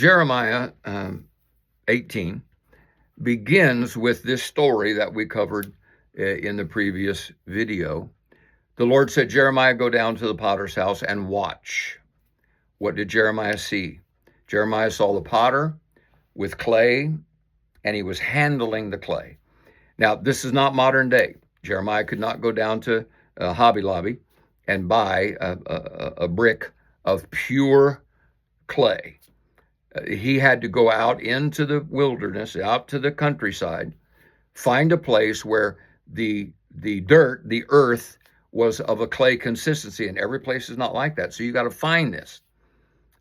Jeremiah 18 begins with this story that we covered in the previous video. The Lord said, Jeremiah, go down to the potter's house and watch. What did Jeremiah see? Jeremiah saw the potter with clay, and he was handling the clay. Now, this is not modern day. Jeremiah could not go down to Hobby Lobby and buy a brick of pure clay. He had to go out into the wilderness, out to the countryside, find a place where the dirt, the earth, was of a clay consistency, and every place is not like that. So you got to find this.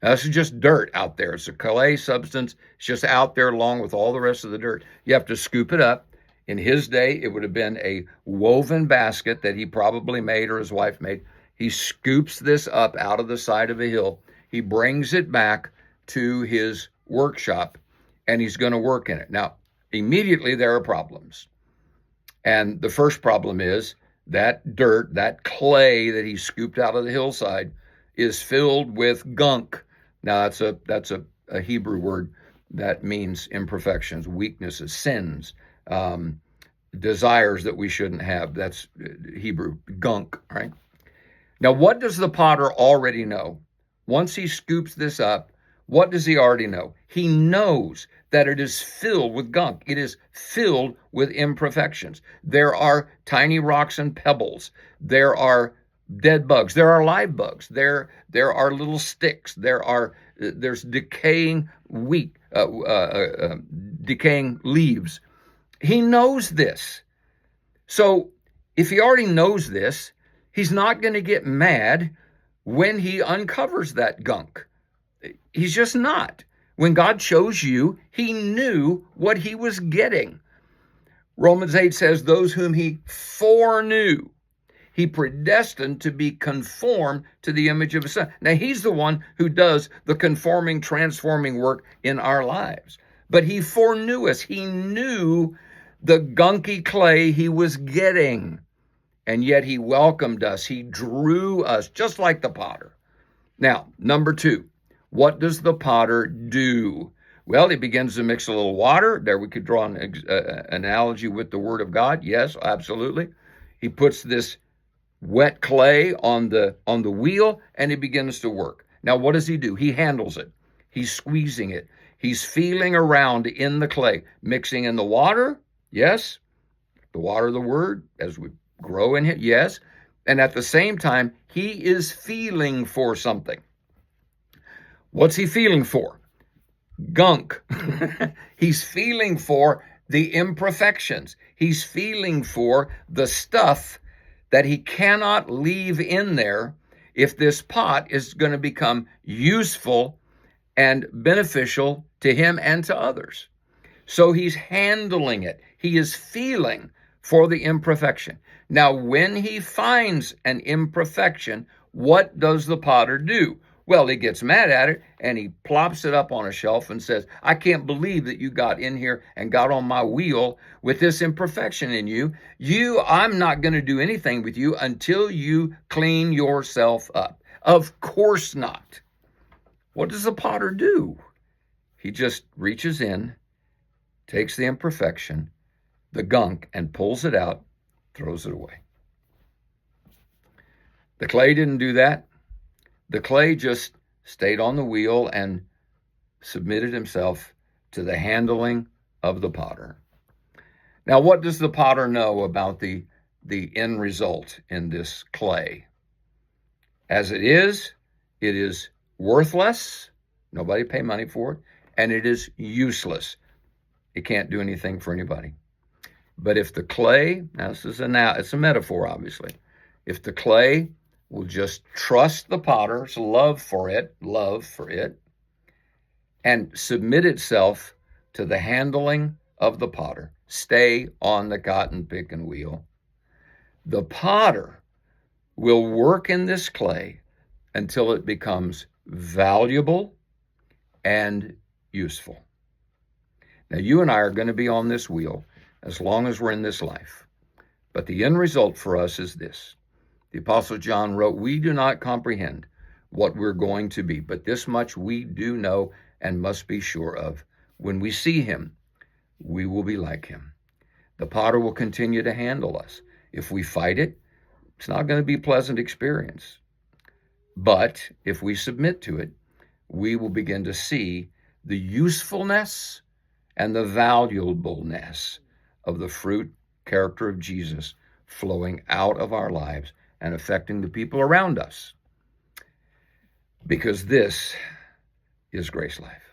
Now, this is just dirt out there. It's a clay substance. It's just out there along with all the rest of the dirt. You have to scoop it up. In his day, it would have been a woven basket that he probably made or his wife made. He scoops this up out of the side of a hill. He brings it back to his workshop, and he's going to work in it. Now, immediately there are problems. And the first problem is that dirt, that clay that he scooped out of the hillside, is filled with gunk. Now, that's a Hebrew word that means imperfections, weaknesses, sins, desires that we shouldn't have. That's Hebrew, gunk, right? Now, what does the potter already know? Once he scoops this up, what does he already know? He knows that it is filled with gunk. It is filled with imperfections. There are tiny rocks and pebbles. There are dead bugs. There are live bugs. There are little sticks. There's decaying decaying leaves. He knows this. So if he already knows this, he's not going to get mad when he uncovers that gunk. He's just not. When God chose you, he knew what he was getting. Romans 8 says, those whom he foreknew, he predestined to be conformed to the image of his son. Now, he's the one who does the conforming, transforming work in our lives. But he foreknew us. He knew the gunky clay he was getting. And yet he welcomed us. He drew us just like the potter. Now, number 2. What does the potter do? Well, he begins to mix a little water. There we could draw an analogy with the word of God. Yes, absolutely. He puts this wet clay on the wheel, and he begins to work. Now, what does he do? He handles it. He's squeezing it. He's feeling around in the clay, mixing in the water. Yes, the water of the word as we grow in it. Yes. And at the same time, he is feeling for something. What's he feeling for? Gunk. He's feeling for the imperfections. He's feeling for the stuff that he cannot leave in there if this pot is going to become useful and beneficial to him and to others. So he's handling it. He is feeling for the imperfection. Now, when he finds an imperfection, what does the potter do? Well, he gets mad at it and he plops it up on a shelf and says, I can't believe that you got in here and got on my wheel with this imperfection in you. I'm not going to do anything with you until you clean yourself up. Of course not. What does the potter do? He just reaches in, takes the imperfection, the gunk, and pulls it out, throws it away. The clay didn't do that. The clay just stayed on the wheel and submitted himself to the handling of the potter. Now, what does the potter know about the end result in this clay? As it is worthless. Nobody pay money for it. And it is useless. It can't do anything for anybody. But if the clay, now it's a metaphor, obviously. If the clay will just trust the potter's love for it, and submit itself to the handling of the potter, stay on the cotton picking wheel, the potter will work in this clay until it becomes valuable and useful. Now, you and I are going to be on this wheel as long as we're in this life. But the end result for us is this. The Apostle John wrote, we do not comprehend what we're going to be, but this much we do know and must be sure of. When we see him, we will be like him. The potter will continue to handle us. If we fight it, it's not going to be a pleasant experience. But if we submit to it, we will begin to see the usefulness and the valuableness of the fruit character of Jesus flowing out of our lives and affecting the people around us. Because this is Grace Life.